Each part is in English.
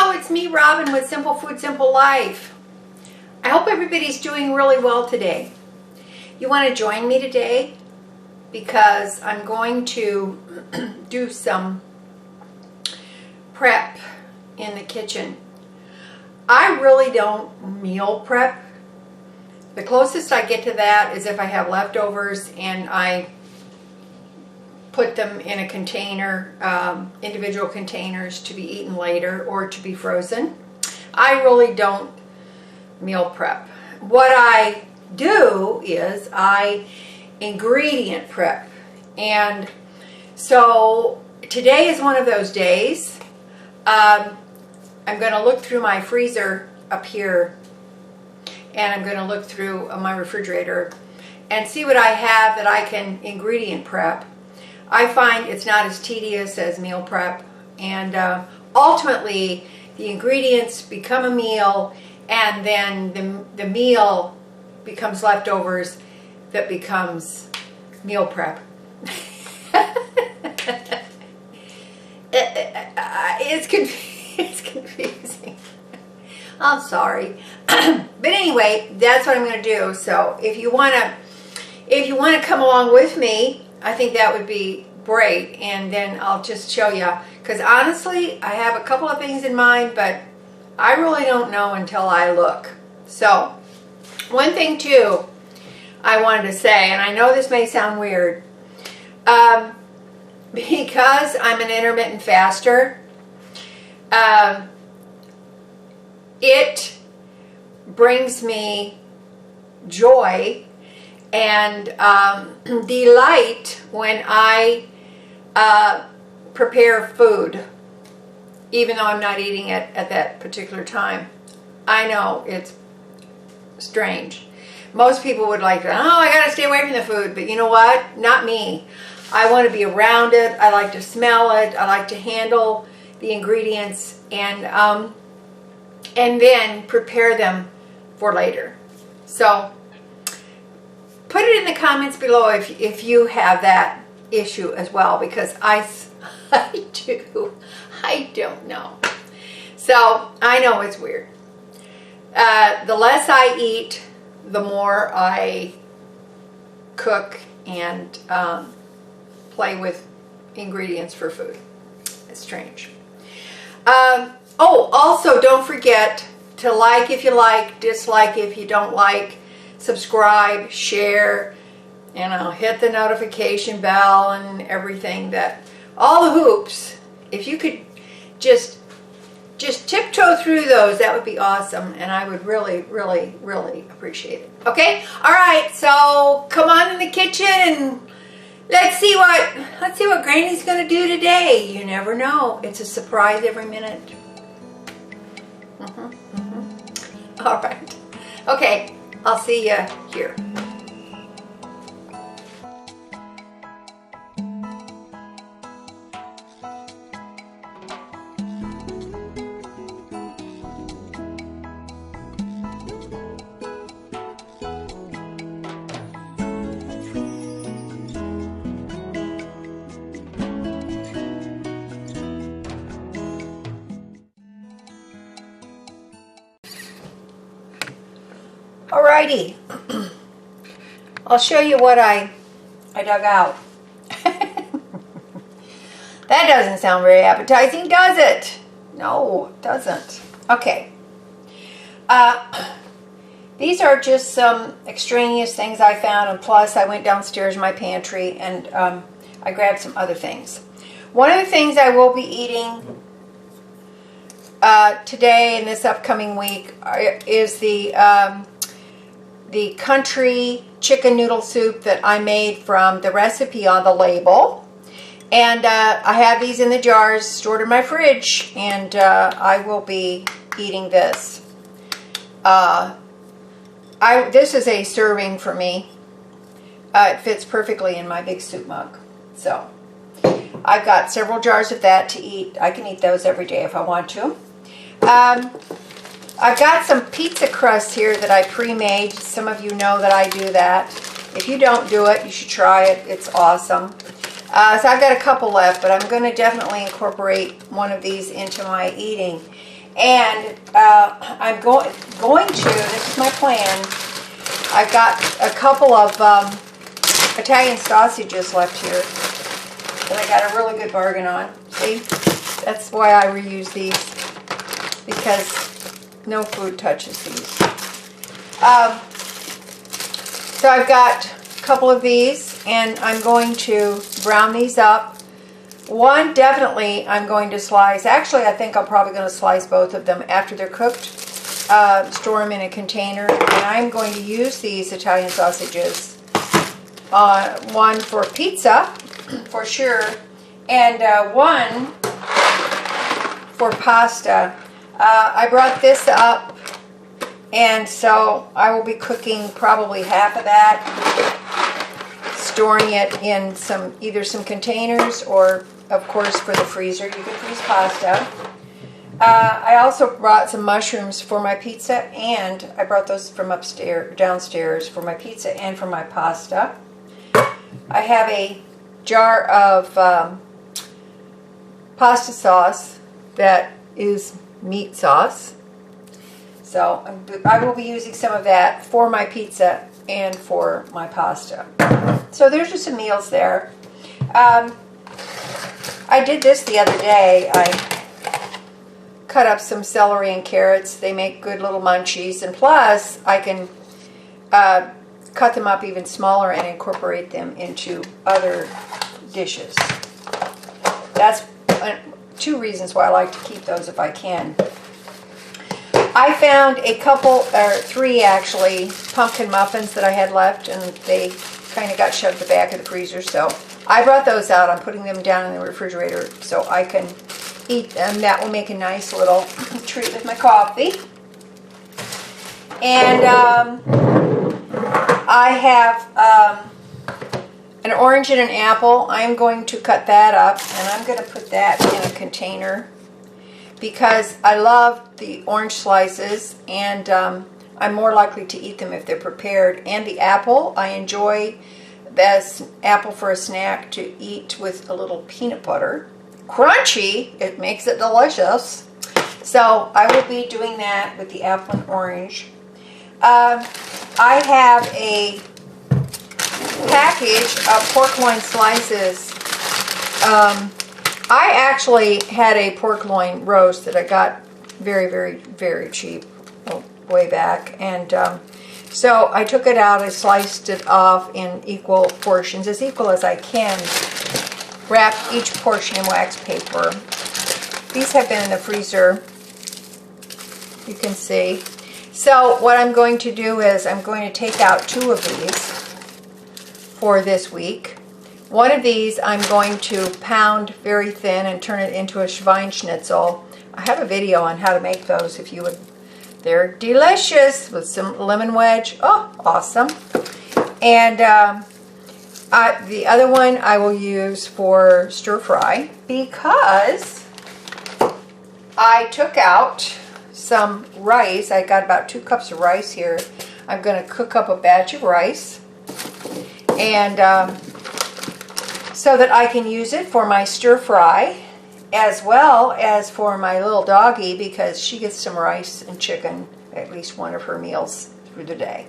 Hello, it's me, Robin, with Simple Food, Simple Life. I hope everybody's doing really well today. You want to join me today? Because I'm going to do some prep in the kitchen. I really don't meal prep. The closest I get to that is if I have leftovers and I put them in a container, individual containers to be eaten later or to be frozen. I really don't meal prep. What I do is I ingredient prep. And so today is one of those days. I'm going to look through my freezer up here, and I'm going to look through my refrigerator and see what I have that I can ingredient prep. I find it's not as tedious as meal prep, and ultimately the ingredients become a meal, and then the meal becomes leftovers that becomes meal prep. It's confusing. I'm sorry. But anyway, that's what I'm going to do. So if you want to come along with me, I think that would be great, and then I'll just show you, because honestly I have a couple of things in mind, but I really don't know until I look. So one thing too I wanted to say, and I know this may sound weird, because I'm an intermittent faster, it brings me joy and delight when I prepare food, even though I'm not eating it at that particular time. I know it's strange. Most people would like, oh, I gotta stay away from the food, but you know what? Not me. I want to be around it. I like to smell it. I like to handle the ingredients and then prepare them for later. So put it in the comments below if you have that issue as well, because I do. I don't know. So I know it's weird. The less I eat, the more I cook and play with ingredients for food. It's strange. Oh, also don't forget to like if you like, dislike if you don't like, subscribe, share, and I'll hit the notification bell and everything, that all the hoops. If you could just tiptoe through those, that would be awesome, and I would really, really, really appreciate it. Okay? All right, so come on in the kitchen and let's see what Granny's going to do today. You never know. It's a surprise every minute. All right. Okay, I'll see you here. Alrighty, I'll show you what I dug out. That doesn't sound very appetizing, does it? No, it doesn't. Okay. These are just some extraneous things I found, and plus I went downstairs in my pantry and I grabbed some other things. One of the things I will be eating today and this upcoming week is the country chicken noodle soup that I made from the recipe on the label. And I have these in the jars stored in my fridge, and I will be eating this. This is a serving for me. It fits perfectly in my big soup mug. So I've got several jars of that to eat. I can eat those every day if I want to. I've got some pizza crust here that I pre-made. Some of you know that I do that. If you don't do it, you should try it. It's awesome. So I've got a couple left, but I'm going to definitely incorporate one of these into my eating. And I'm going to, this is my plan, I've got a couple of Italian sausages left here that I got a really good bargain on. See, that's why I reuse these, because no food touches these. So I've got a couple of these, and I'm going to brown these up. One, definitely, I'm going to slice. Actually, I think I'm probably going to slice both of them after they're cooked. Store them in a container, and I'm going to use these Italian sausages. One for pizza, for sure, and one for pasta. I brought this up, and so I will be cooking probably half of that, storing it in either some containers or, of course, for the freezer. You can freeze pasta. I also brought some mushrooms for my pizza, and I brought those from downstairs for my pizza and for my pasta. I have a jar of pasta sauce that is meat sauce. So I will be using some of that for my pizza and for my pasta. So there's just some meals there. I did this the other day. I cut up some celery and carrots. They make good little munchies. And plus, I can cut them up even smaller and incorporate them into other dishes. That's two reasons why I like to keep those if I can. I found a couple, or three actually, pumpkin muffins that I had left, and they kind of got shoved in the back of the freezer, so I brought those out. I'm putting them down in the refrigerator so I can eat them. That will make a nice little treat with my coffee. And I have an orange and an apple. I'm going to cut that up, and I'm going to put that in a container because I love the orange slices, and I'm more likely to eat them if they're prepared. And the apple, I enjoy this apple for a snack to eat with a little peanut butter. Crunchy, it makes it delicious. So I will be doing that with the apple and orange. I have a package of pork loin slices. I actually had a pork loin roast that I got very, very, very cheap way back, and so I took it out. I sliced it off in equal portions, as equal as I can. Wrapped each portion in wax paper. These have been in the freezer, you can see. So what I'm going to do is I'm going to take out two of these for this week. One of these I'm going to pound very thin and turn it into a Schweineschnitzel. I have a video on how to make those if you would. They're delicious with some lemon wedge. Oh, awesome. And the other one I will use for stir fry because I took out some rice. I got about 2 cups of rice here. I'm going to cook up a batch of rice, and so that I can use it for my stir fry as well as for my little doggie, because she gets some rice and chicken at least one of her meals through the day.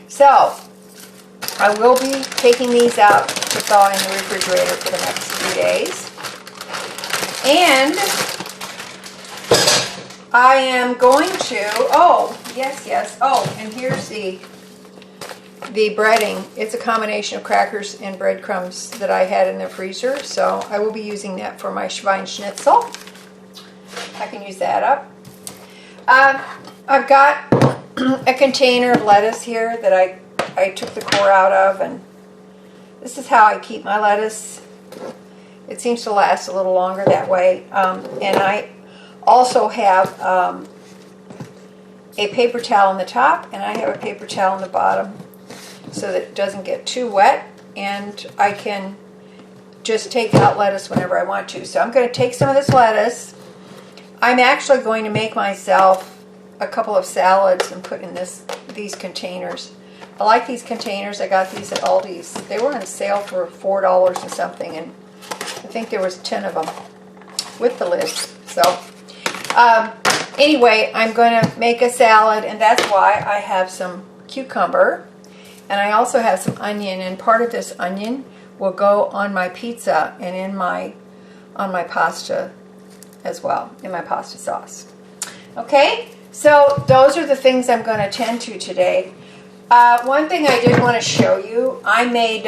So I will be taking these out to thaw in the refrigerator for the next few days. And I am going to, oh, yes, oh, and here's the breading. It's a combination of crackers and breadcrumbs that I had in the freezer, so I will be using that for my Schweineschnitzel. I can use that up. I've got a container of lettuce here that I took the core out of, and this is how I keep my lettuce. It seems to last a little longer that way. And I also have a paper towel on the top, and I have a paper towel on the bottom so that it doesn't get too wet, and I can just take out lettuce whenever I want to. So I'm going to take some of this lettuce. I'm actually going to make myself a couple of salads and put in these containers. I like these containers. I got these at Aldi's. They were on sale for $4 and something, and I think there was 10 of them with the lids. So Anyway, I'm going to make a salad, and that's why I have some cucumber, and I also have some onion, and part of this onion will go on my pizza and on my pasta as well, in my pasta sauce. Okay, so those are the things I'm going to tend to today. One thing I did want to show you, I made,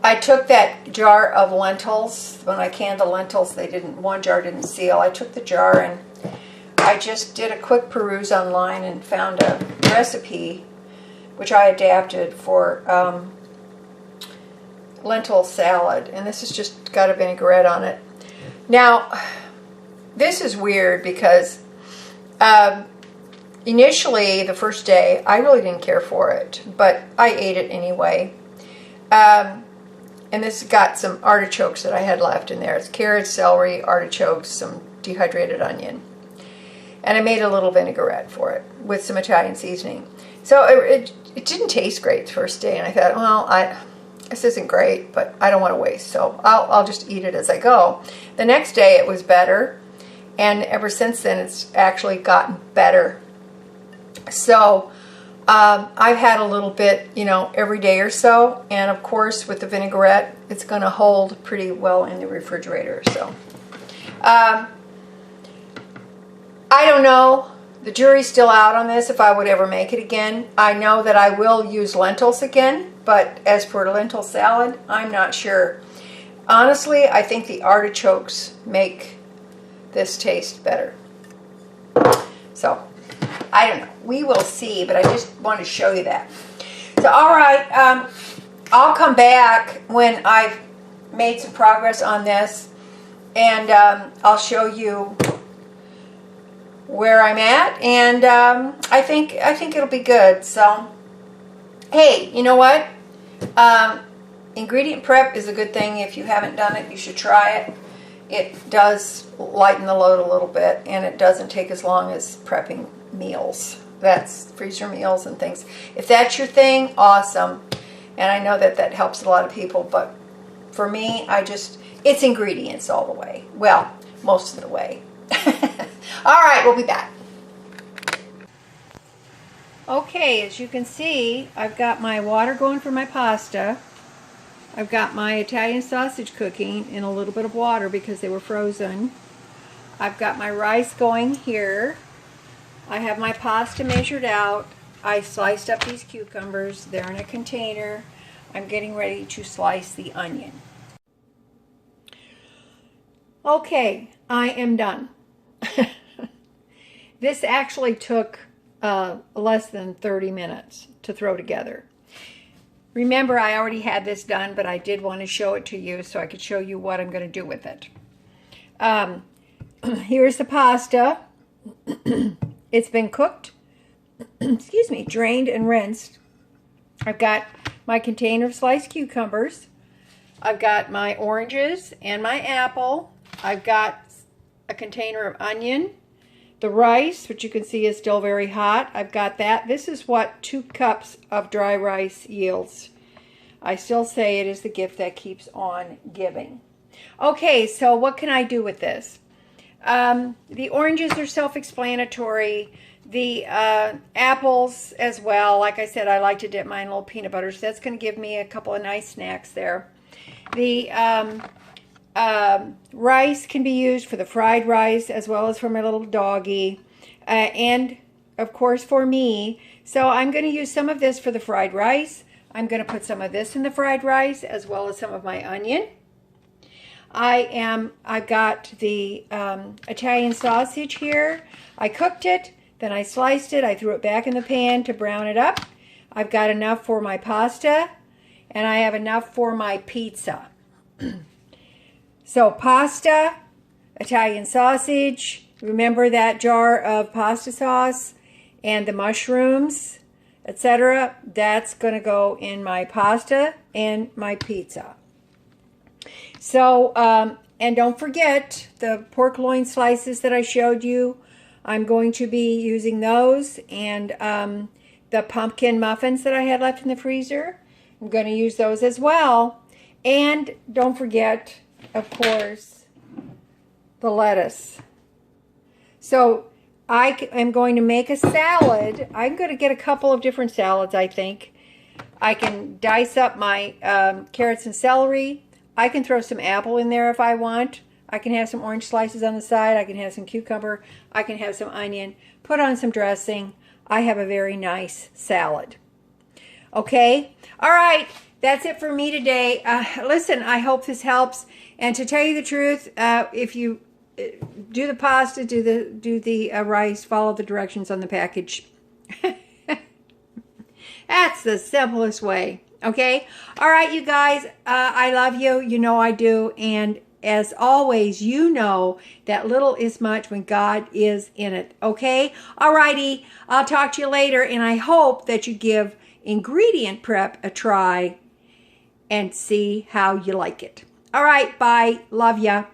I took that jar of lentils. When I canned the lentils, one jar didn't seal. I took the jar and I just did a quick peruse online and found a recipe which I adapted for lentil salad. And this has just got a vinaigrette on it. Now, this is weird because initially, the first day, I really didn't care for it, but I ate it anyway. And this has got some artichokes that I had left in there. It's carrots, celery, artichokes, some dehydrated onion. And I made a little vinaigrette for it with some Italian seasoning. So it didn't taste great the first day, and I thought, well, this isn't great, but I don't want to waste, so I'll just eat it as I go. The next day it was better, and ever since then it's actually gotten better. So I've had a little bit, every day or so, and of course with the vinaigrette it's going to hold pretty well in the refrigerator. So I don't know. The jury's still out on this if I would ever make it again. I know that I will use lentils again, but as for lentil salad, I'm not sure. Honestly, I think the artichokes make this taste better. So, I don't know. We will see, but I just want to show you that. So, all right, I'll come back when I've made some progress on this, and I'll show you where I'm at, and I think it'll be good. So, hey, you know what? Ingredient prep is a good thing. If you haven't done it, you should try it. It does lighten the load a little bit, and it doesn't take as long as prepping meals. That's freezer meals and things. If that's your thing, awesome. And I know that helps a lot of people, but for me, it's ingredients all the way. Well, most of the way. All right, we'll be back. Okay, as you can see, I've got my water going for my pasta. I've got my Italian sausage cooking in a little bit of water because they were frozen. I've got my rice going here. I have my pasta measured out. I sliced up these cucumbers. They're in a container. I'm getting ready to slice the onion. Okay, I am done. This actually took less than 30 minutes to throw together. Remember, I already had this done, but I did want to show it to you so I could show you what I'm going to do with it. Here's the pasta. It's been cooked, excuse me, drained and rinsed. I've got my container of sliced cucumbers. I've got my oranges and my apple. I've got a container of onion. The rice, which you can see is still very hot, I've got that. This is what 2 cups of dry rice yields. I still say it is the gift that keeps on giving. Okay, so what can I do with this? The oranges are self-explanatory. The apples as well. Like I said, I like to dip mine in a little peanut butter, so that's going to give me a couple of nice snacks there. The rice can be used for the fried rice as well as for my little doggy, and of course for me. So I'm going to use some of this for the fried rice. I'm going to put some of this in the fried rice as well as some of my onion. I've got the Italian sausage here. I cooked it, then I sliced it, I threw it back in the pan to brown it up. I've got enough for my pasta, and I have enough for my pizza. So pasta, Italian sausage, remember that jar of pasta sauce, and the mushrooms, etc. That's going to go in my pasta and my pizza. So, and don't forget the pork loin slices that I showed you. I'm going to be using those, and the pumpkin muffins that I had left in the freezer. I'm going to use those as well. And don't forget, of course, the lettuce. So I am going to make a salad. I'm going to get a couple of different salads, I think. I can dice up my carrots and celery. I can throw some apple in there if I want. I can have some orange slices on the side. I can have some cucumber. I can have some onion. Put on some dressing. I have a very nice salad. Okay? All right. That's it for me today. Listen, I hope this helps. And to tell you the truth, if you do the pasta, do the rice, follow the directions on the package. That's the simplest way. Okay? All right, you guys. I love you. You know I do. And as always, you know that little is much when God is in it. Okay? All righty. I'll talk to you later. And I hope that you give ingredient prep a try and see how you like it. All right. Bye. Love ya.